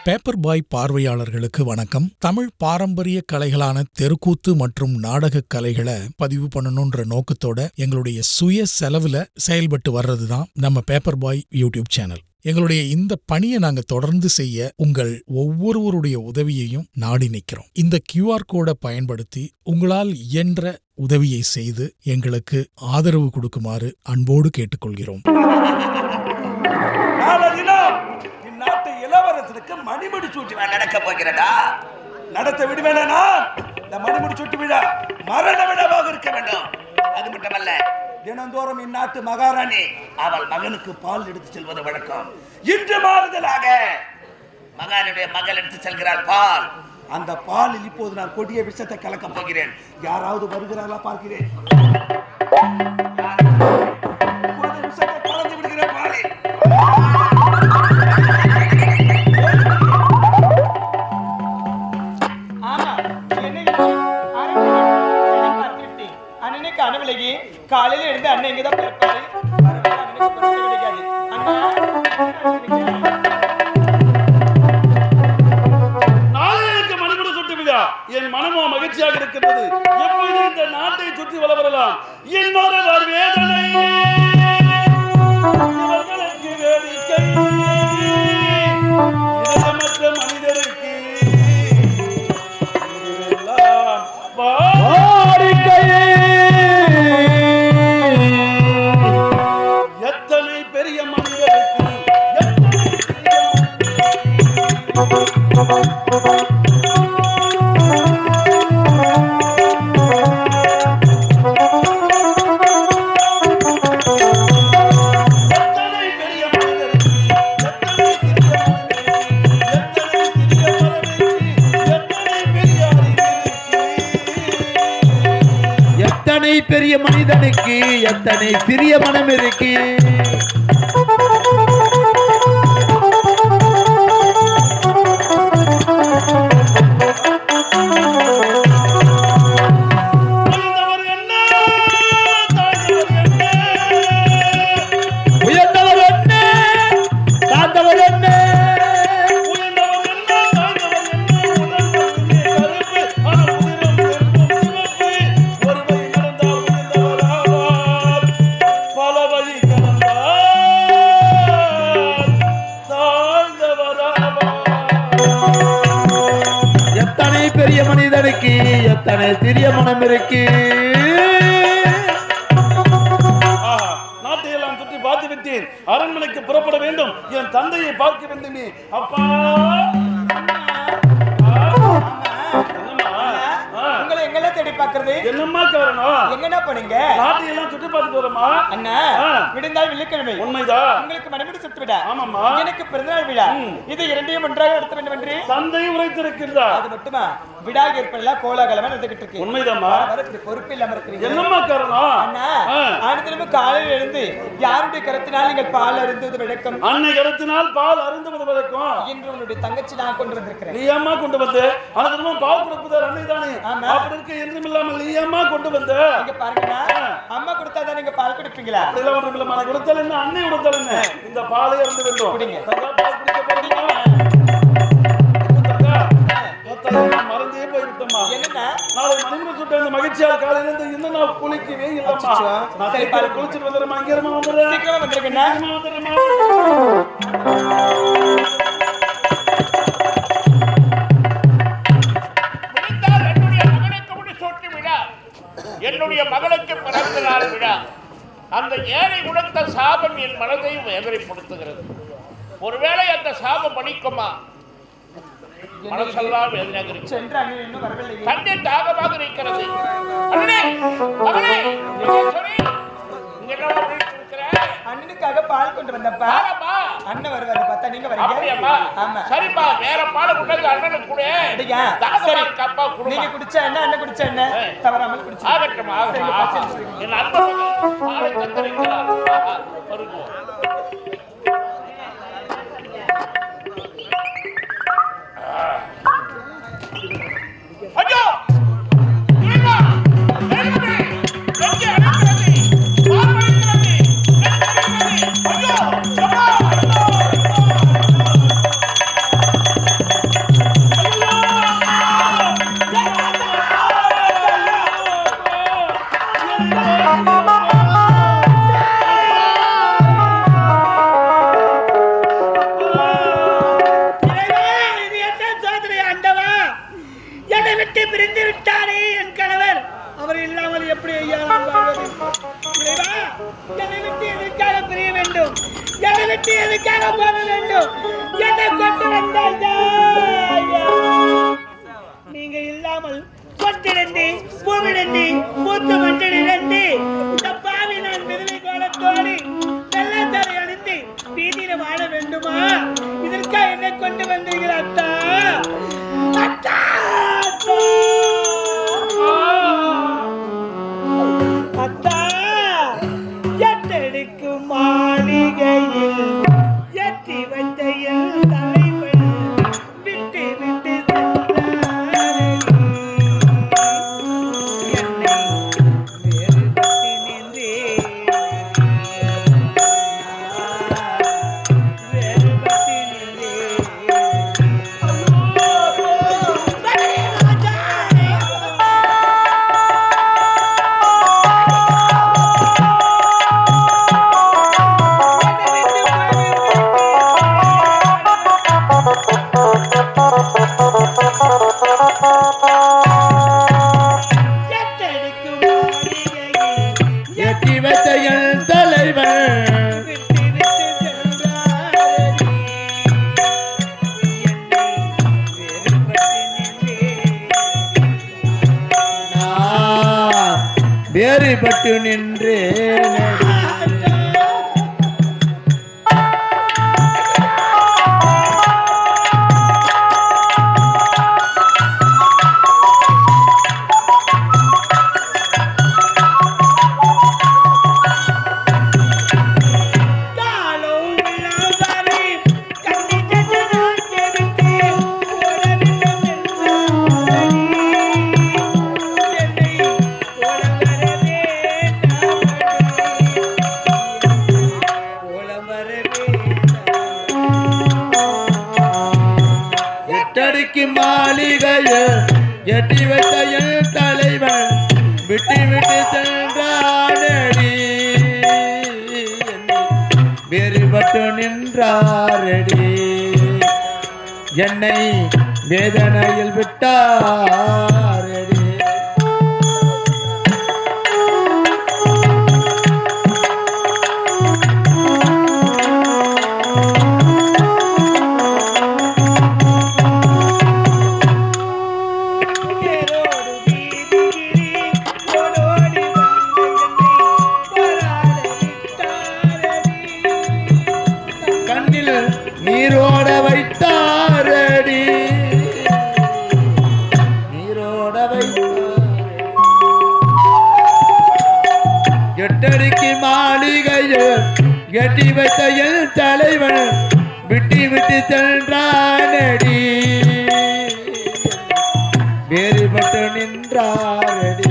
Paper பாய் பார்வையாளர்களுக்கு வணக்கம். தமிழ் பாரம்பரிய கலைகளான தெருக்கூத்து மற்றும் நாடக கலைகளை பதிவு பண்ணணும்ன்ற நோக்கத்தோட எங்களுடைய சுய செலவுல செயல்பட்டு வர்றதுதான் நம்ம பேப்பர் பாய் யூடியூப் சேனல். எங்களுடைய இந்த பணியை நாங்க தொடர்ந்து செய்ய உங்கள் ஒவ்வொருவருடைய உதவியையும் நாடி நிற்கிறோம். இந்த QR கோடை பயன்படுத்தி உங்களால் இயன்ற உதவியை செய்து எங்களுக்கு ஆதரவு கொடுக்குமாறு அன்போடு கேட்டுக்கொள்கிறோம். இளவரசனுக்கு மணிமுடி சூட்டி நடக்க போகிறதா? நடத்த விடுவேனா? இந்த மணிமுடி சூட்டி விழா மரண விழாவாக இருக்க வேண்டும். அது மட்டுமல்ல, தினந்தோறும் இந்நாட்டு மகாராணி அவள் மகனுக்கு பால் எடுத்து செல்வது வழக்கம். இன்று மாறுதலாக மகானுடைய மகள் எடுத்து செல்கிறாள் பால். அந்த பாலில் இப்போது நான் கொடிய விஷத்தை கலக்க போகிறேன். யாராவது வருகிறார்களா பார்க்கிறேன். விஷத்தை கலந்து விடுகிறேன் பாலில். காலையில இருந்து அண்ணன் இங்கதான் பிறப்பாரு. கிடைக்காது நாளைக்கு மணிமுடி சுட்டு விழா. என் மனமோ மகிழ்ச்சியாக இருக்கிறது. எப்போது இந்த நாட்டை சுற்றி வளரலாம். இன்னொரு வேதனை வேடிக்கை இதயமற்ற மனிதருக்கு பெரிய மனிதனுக்கு எத்தனை சிறிய மனம் இருக்கு. எத்தனை சிறிய மனம் இருக்கு. நாட்டையெல்லாம் சுற்றி பார்த்து விட்டேன். அரண்மனைக்கு புறப்பட வேண்டும். என் தந்தையை பார்க்க வேண்டுமே. அப்பா உங்களை எங்கெல்லாம் தேடி பார்க்கிறது? என்னம்மா காரணம்? எங்கடா போனீங்க? நாட்டையெல்லாம் சுற்றி பார்த்து போறோமா? அண்ணா விடுந்தால் வெள்ளிக்கிழமை. உண்மைதான். உங்களுக்கு மணிமுடி சுட்டு விழா. ஆமாம்மா. எனக்கு பிறந்தநாள் விழா. இது இரண்டையும் ஒன்றாக நடத்த வேண்டும் என்று தந்தை உரைத்திருக்கிறார். அது மட்டுமா விழா ஏற்படலாம் கோலாகலமா நடந்துகிட்டு இருக்கு. உண்மைதாம்மா. பொறுப்பு இல்லாம இருக்கிறீங்க. என்னம்மா காரணம்? அண்ணா ஆனந்திரமு காலையில் எழுந்து யாருடைய கருத்தினால் நீங்கள் பால் அருந்துவது வழக்கம்? அன்னை கருத்தினால் பால் அருந்துவது வழக்கம். இன்று உன்னுடைய தங்கச்சி நான் கொண்டு வந்திருக்கிறேன். நீ அம்மா கொண்டு வந்து ஆனந்திரமு பால் கொடுப்பதார் அன்னை தானே. அப்படி இருக்க என்றும் இல்லாமல் நீ அம்மா கொண்டு வந்து இங்க பாருங்க. அம்மா கொடுத்தாதான் நீங்க பால் குடிப்பீங்களா? அதெல்லாம் ஒன்றும் இல்ல. நான் கொடுத்தால் என்ன அன்னை கொடுத்தால் என்ன? இந்த பாலை அருந்து வேண்டும். குடிங்க. பால் குடிக்க போறீங்க. மறந்தே போய்விட்டோம்மா. என்னன்னா நாளை மணிமுடி சுட்ட இந்த மகிழ்ச்சியால் காலையில இருந்து இன்னும் நான் குளிக்கவே இல்லம்மா. நான் சரி பால் குளிச்சிட்டு வந்துடுறேன். அங்கேரமா வந்துடுறேன். சீக்கிரமா வந்துருக்கேன்னா வந்துடுறேம்மா. என்னுடைய மகளுக்கு பிறந்த நாள் விழா. அந்த ஏழை உணர்ந்த சாபம் என் மனதை வேதனைப்படுத்துகிறது. ஒருவேளை அந்த சாபம் பணிக்குமா? மனசெல்லாம் வேதனையாக தண்ணி தாகமாக இருக்கிறது. அண்ணனுக்காக பால் கொண்டு வந்தப்பா. அண்ணன் வருவாரு பார்த்தா நீங்க வரீங்க. ஆமா சரிப்பா. வேற பால் கொண்டாந்து அண்ணனுக்கு கூட. சரி கப்பா குடு. நீங்க குடிச்ச என்ன அண்ணன் குடிச்ச என்ன தவறாமல் குடிச்சு. ஆகட்டும் ஆகட்டும். என் அன்பு பாலை தந்தரிக்கிறார். வருவோம். ஐயோ ஐயோ என்னை விட்டு எதுக்காக போக வேண்டும்? என்னை கொண்டு வந்தாயா? நீங்க இல்லாமல் கொட்டிடண்டி பூவிடண்டி பூத்து மட்டிடண்டி இந்த பாவி நான் விதவை கோலத்தோடி நல்ல தலை அணிந்து வீதியில வாழ வேண்டுமா? இதற்காக என்னை கொண்டு வந்தீர்கள் அத்தா? அத்தா அத்தா எட்டடிக்கும் மாளிகையில் எட்டி வைத்த என் தலைவன் விட்டு விட்டு வேறுபட்டு நின்றே மாளிகைய எட்டி வைத்த என் தலைவன் விட்டு விட்டு சென்றானடி வேறுபட்டு நின்றாரடி என்னை வேதனையில் விட்டாரடி நீரோட வைத்தாரடி நீரோட வைத்தாரடி எட்டடிக்கு மாளிகையில் எட்டி வைத்த என் தலைவன் விட்டு விட்டு சென்றானடி வேறுபட்டு நின்றாரடி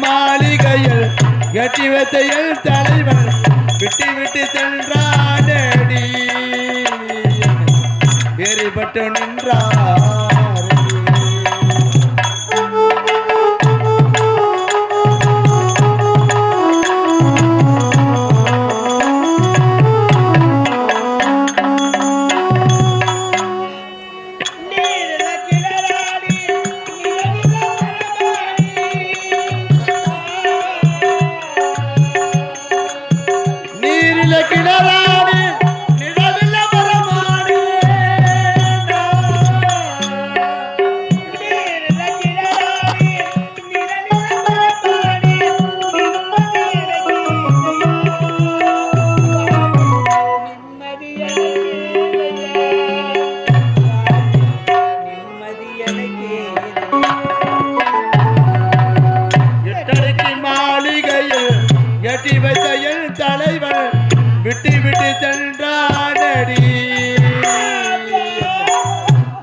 மாளிகையில் எட்டி வைத்த என் தலைவன் விட்டு விட்டு சென்றானடி வேறுபட்டு நின்றார் எட்டி வைத்த என் தலைவன் விட்டு விட்டு சென்றானடி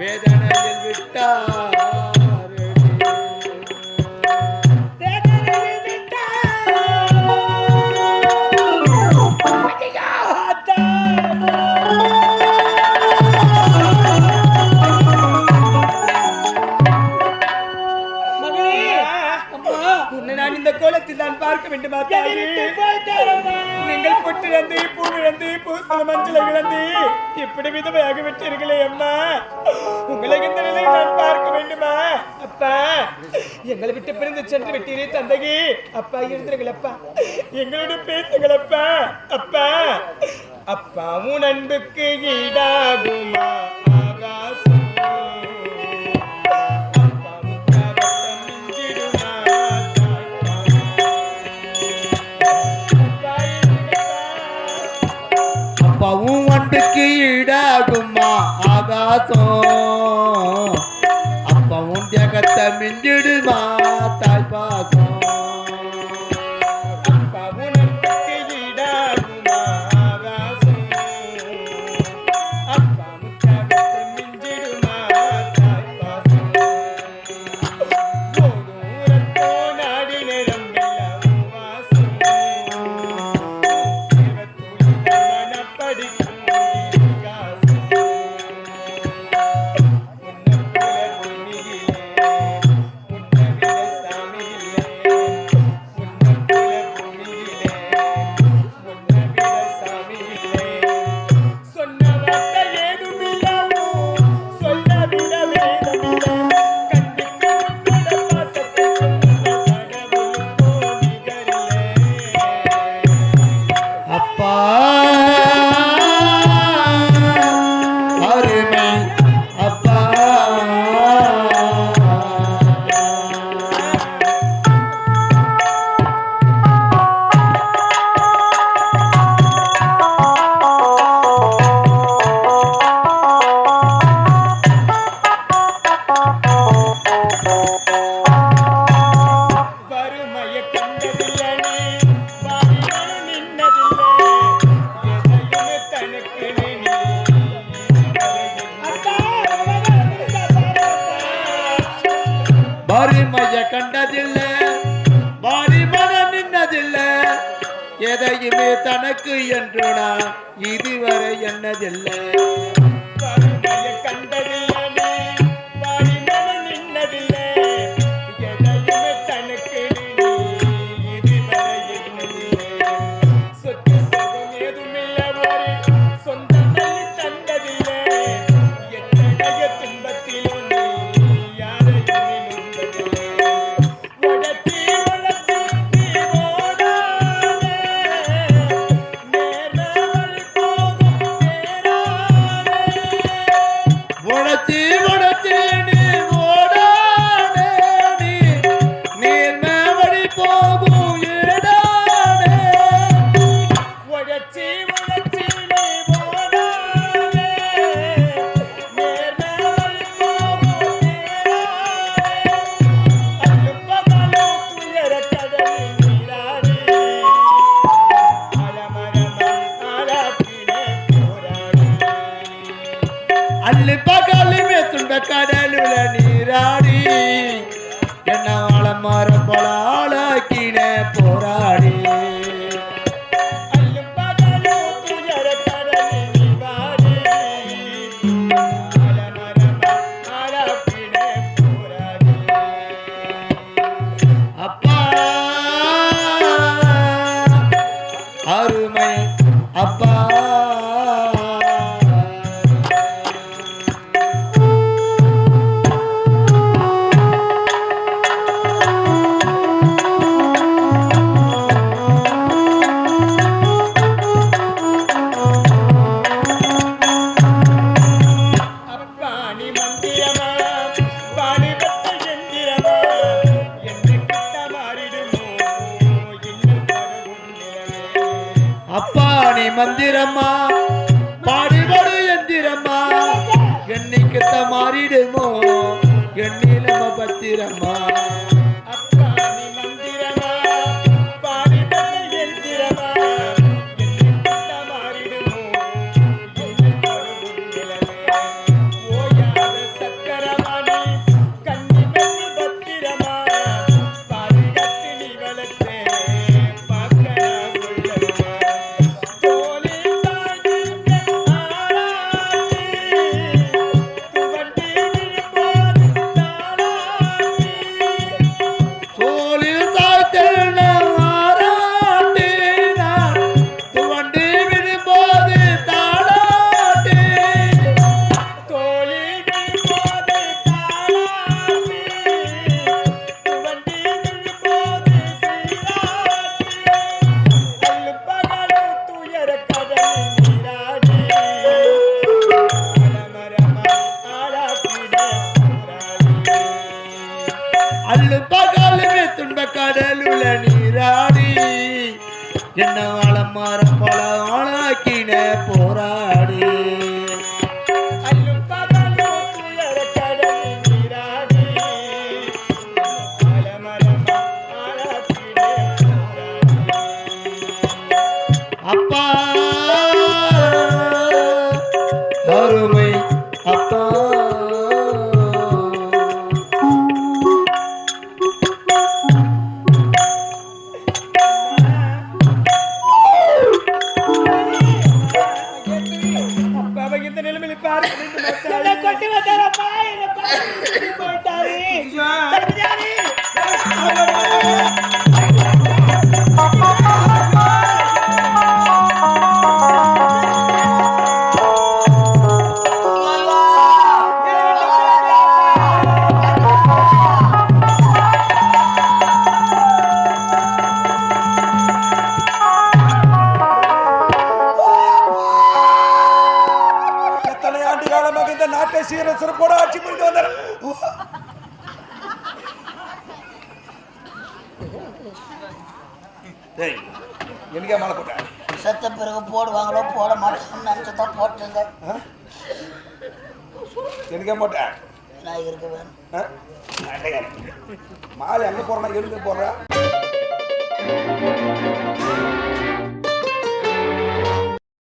வேதனையில் விட்டாரடி உன்னை நான் இந்த கோலத்தில் தான் பார்க்க வேண்டுமா தாயே? நீங்கள் பொட்டிழந்து பூவிழந்து பூசல மஞ்சளை இழந்து இப்படி விதவையாக விட்டீர்களே அம்மா. உங்களை இந்த நிலையை நான் பார்க்க வேண்டுமா? அப்பா, எங்களை விட்டு பிரிந்து சென்று விட்டீரே தந்தையே. அப்பா இருந்தீர்கள் அப்பா, எங்களோட பேசுங்கள் அப்பா. அப்பா, அப்பா உன் அன்புக்கு ஈடாகுமா ஆகாசம்? அப்பாவும் அன்புக்கு ஈடாகுமா ஆகாசம்? அப்பாவும் ஜகத்தை மிஞ்சிடுமா தாய் பாசம்? வறுமைய கண்டதில்ல, வாடி மனம் நின்னதில்ல, எதையுமே தனக்கு என்று நான் இதுவரை எண்ணதில்லை. வறுமைய கண்டதில்லை, வாடி மனம் நின்னதில்லை, எதையுமே தனக்கு இதுவரை எண்ணதில்லை. சொத்து சுகம் ஏதுமில்லை, ஒரு சொந்தம் தந்ததில்லை, எத்தனைய துன்பத்திலும் கடலுல நீராடி என்ன ஆழமாற போல ஆளாக்கின போராடி அப்பா அருமை அப்பா மந்திரம்மா பாடுபடு எந்திரம்மா என்னைக்குத்த மாறிடுமோ எண்ணிலம பத்திரம்மா பகலுமே துன்ப கடலுள்ள நீராடி என்ன வளம் மரம் பல ஆளாக்கின போராடி அல்லும் பகலும் துயர கடலில் நீராடி அலமரமா ஆளாக்கினே அப்பா அருமை அப்பா அப்பாவை இந்த நிலைமையில் பாரு கொட்டி வந்தாரப்பா போயிட்டாரு எத்தனை ஆண்டு காலமாக இந்த நாட்டை சீர சிறப்போட ஆட்சி புரிந்து வந்தார். எனக்கே மாலை போட்டேன். செத்த பிறகு போடுவாங்களோ போட மாட்டாங்கன்னு நினச்சதான் போட்டுங்க. எனக்கே போட்டேன். நான் இருக்க வேணும். மாலை எங்க போறேன்னா எழுந்து போடுறேன்.